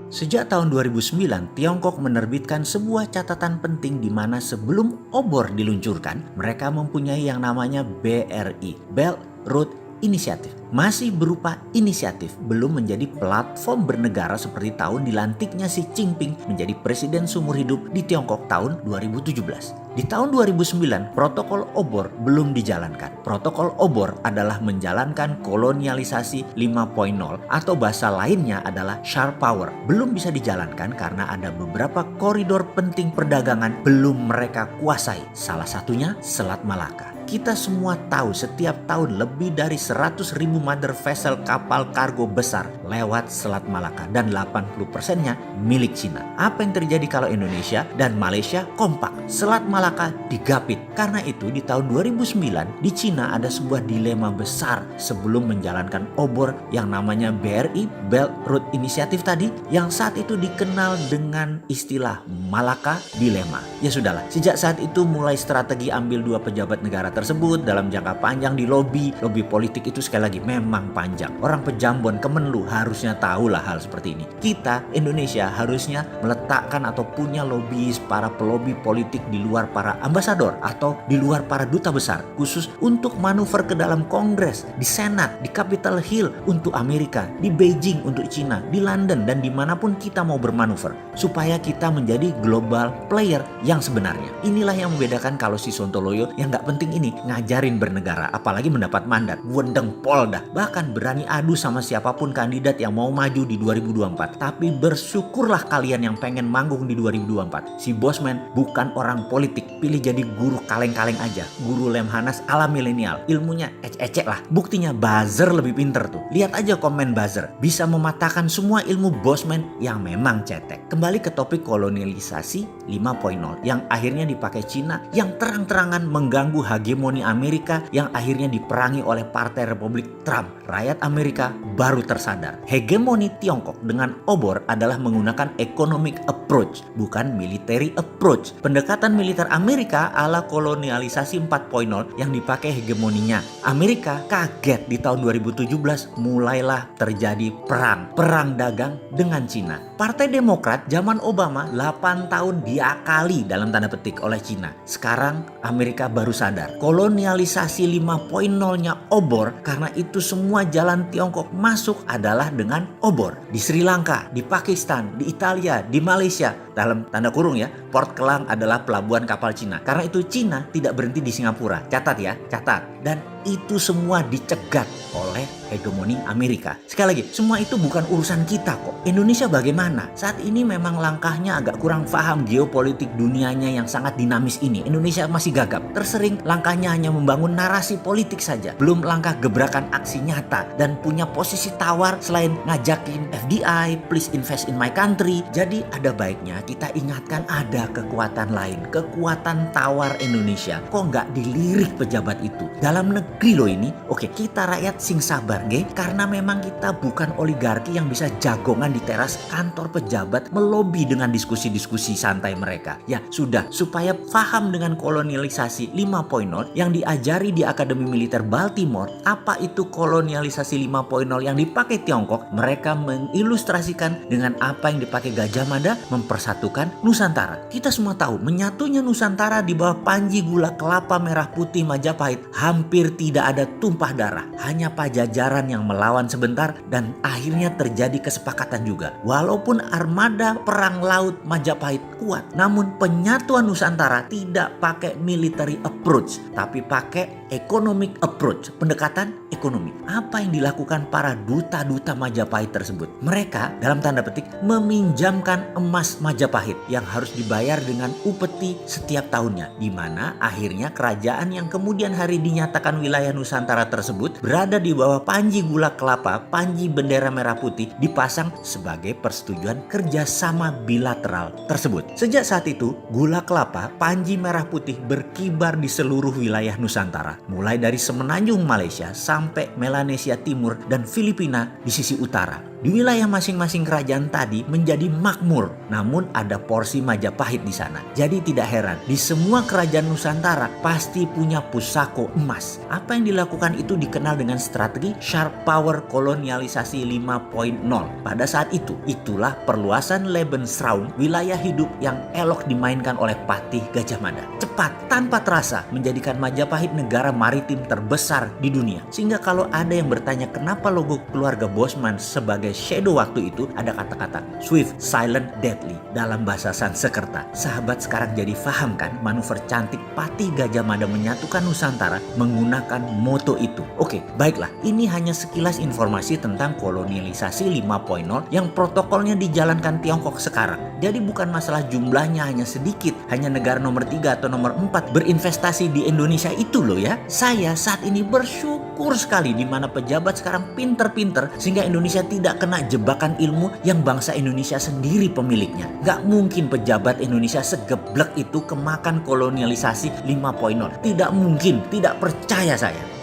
Sejak tahun 2009, Tiongkok menerbitkan sebuah catatan penting di mana sebelum obor diluncurkan, mereka mempunyai yang namanya BRI, Belt Road Initiative. Masih berupa inisiatif, belum menjadi platform bernegara seperti tahun dilantiknya Xi Jinping menjadi presiden seumur hidup di Tiongkok tahun 2017. Di tahun 2009, protokol obor belum dijalankan. Protokol obor adalah menjalankan kolonialisasi 5.0 atau bahasa lainnya adalah sharp power. Belum bisa dijalankan karena ada beberapa koridor penting perdagangan belum mereka kuasai. Salah satunya Selat Malaka. Kita semua tahu setiap tahun lebih dari 100.000 mother vessel kapal kargo besar lewat Selat Malaka dan 80%-nya milik Cina. Apa yang terjadi kalau Indonesia dan Malaysia kompak? Selat Malaka digapit. Karena itu di tahun 2009 di Cina ada sebuah dilema besar sebelum menjalankan obor yang namanya BRI, Belt Road Initiative tadi, yang saat itu dikenal dengan istilah Malaka Dilema. Ya sudahlah, sejak saat itu mulai strategi ambil dua pejabat negara tersebut dalam jangka panjang di lobi politik itu sekali lagi memang panjang. Orang pejambon Kemenlu harusnya tahulah hal seperti ini. Kita Indonesia harusnya meletakkan atau punya lobbyis, para pelobi politik di luar para ambasador atau di luar para duta besar khusus untuk manuver ke dalam Kongres, di Senat, di Capitol Hill untuk Amerika, di Beijing untuk Cina, di London dan dimanapun kita mau bermanuver supaya kita menjadi global player yang sebenarnya. Inilah yang membedakan kalau si Sontoloyo yang gak penting ini ngajarin bernegara, apalagi mendapat mandat, wendeng pol dah, bahkan berani adu sama siapapun kandidat yang mau maju di 2024. Tapi bersyukurlah kalian yang pengen manggung di 2024. Si Bosman bukan orang politik, pilih jadi guru kaleng-kaleng aja, guru Lemhanas ala milenial, ilmunya ecek-ecek lah. Buktinya buzzer lebih pinter tuh, lihat aja komen buzzer, bisa mematahkan semua ilmu Bosman yang memang cetek. Kembali ke topik kolonialisasi 5.0 yang akhirnya dipakai Cina, yang terang-terangan mengganggu hegemoni Amerika, yang akhirnya diperangi oleh Partai Republik Trump. Rakyat Amerika baru tersadar hegemoni Tiongkok dengan obor adalah menggunakan economic approach, bukan military approach. Pendekatan militer Amerika ala kolonialisasi 4.0 yang dipakai hegemoninya. Amerika kaget di tahun 2017 mulailah terjadi perang dagang dengan Cina. Partai Demokrat zaman Obama 8 tahun diakali dalam tanda petik oleh Cina. Sekarang Amerika baru sadar kolonialisasi 5.0-nya obor, karena itu semua jalan Tiongkok masuk adalah dengan obor. Di Sri Lanka, di Pakistan, di Italia, di Malaysia, dalam tanda kurung ya, Port Kelang adalah pelabuhan kapal Cina. Karena itu Cina tidak berhenti di Singapura. Catat ya, catat. Dan itu semua dicegat oleh hegemoni Amerika. Sekali lagi, semua itu bukan urusan kita kok. Indonesia bagaimana? Saat ini memang langkahnya agak kurang paham geopolitik dunianya yang sangat dinamis ini. Indonesia masih gagap. Tersering langkahnya hanya membangun narasi politik saja. Belum langkah gebrakan aksi nyata. Dan punya posisi tawar selain ngajakin FDI, please invest in my country. Jadi ada baiknya kita ingatkan ada kekuatan lain. Kekuatan tawar Indonesia. Kok nggak dilirik pejabat itu? Dalam negeri loh ini. Oke, kita rakyat sing sabar nggih, karena memang kita bukan oligarki yang bisa jagongan di teras kantor pejabat melobi dengan diskusi-diskusi santai mereka. Ya sudah, supaya paham dengan kolonialisasi 5.0 yang diajari di Akademi Militer Baltimore, apa itu kolonialisasi 5.0 yang dipakai Tiongkok, mereka mengilustrasikan dengan apa yang dipakai Gajah Mada, mempersatukan Nusantara. Kita semua tahu menyatunya Nusantara di bawah panji gula kelapa merah putih Majapahit hampir tidak ada tumpah darah. Hanya Pajajaran yang melawan sebentar dan akhirnya terjadi kesepakatan juga. Walaupun armada perang laut Majapahit kuat, namun penyatuan Nusantara tidak pakai military approach, tapi pakai economic approach, pendekatan ekonomi. Apa yang dilakukan para duta-duta Majapahit tersebut? Mereka dalam tanda petik meminjamkan emas Majapahit yang harus dibayar dengan upeti setiap tahunnya, di mana akhirnya kerajaan yang kemudian hari dinyatakan wilayah Nusantara tersebut berada di bawah panji gula kelapa, panji bendera merah putih dipasang sebagai persetujuan kerjasama bilateral tersebut. Sejak saat itu, gula kelapa, panji merah putih berkibar di seluruh wilayah Nusantara, mulai dari semenanjung Malaysia sampai Melanesia Timur dan Filipina di sisi utara. Di wilayah masing-masing kerajaan tadi menjadi makmur, namun ada porsi Majapahit di sana. Jadi tidak heran, di semua kerajaan Nusantara pasti punya pusako emas. Apa yang dilakukan itu dikenal dengan strategi sharp power kolonialisasi 5.0. Pada saat itu, itulah perluasan Lebensraum, wilayah hidup yang elok dimainkan oleh Patih Gajah Mada. Cepat, tanpa terasa, menjadikan Majapahit negara maritim terbesar di dunia. Sehingga kalau ada yang bertanya kenapa logo keluarga Bosman sebagai shadow waktu itu, ada kata-kata swift, silent, deadly dalam bahasa Sanskerta. Sahabat sekarang jadi paham kan manuver cantik Patih Gajah Mada menyatukan Nusantara menggunakan moto itu. Oke, baiklah, ini hanya sekilas informasi tentang kolonialisasi 5.0 yang protokolnya dijalankan Tiongkok sekarang. Jadi bukan masalah jumlahnya hanya sedikit, hanya negara nomor 3 atau nomor 4 berinvestasi di Indonesia itu loh ya. Saya saat ini bersyukur sekali di mana pejabat sekarang pinter-pinter sehingga Indonesia tidak kena jebakan ilmu yang bangsa Indonesia sendiri pemiliknya. Gak mungkin pejabat Indonesia segeblek itu kemakan kolonialisasi 5.0. Tidak mungkin, tidak percaya saya.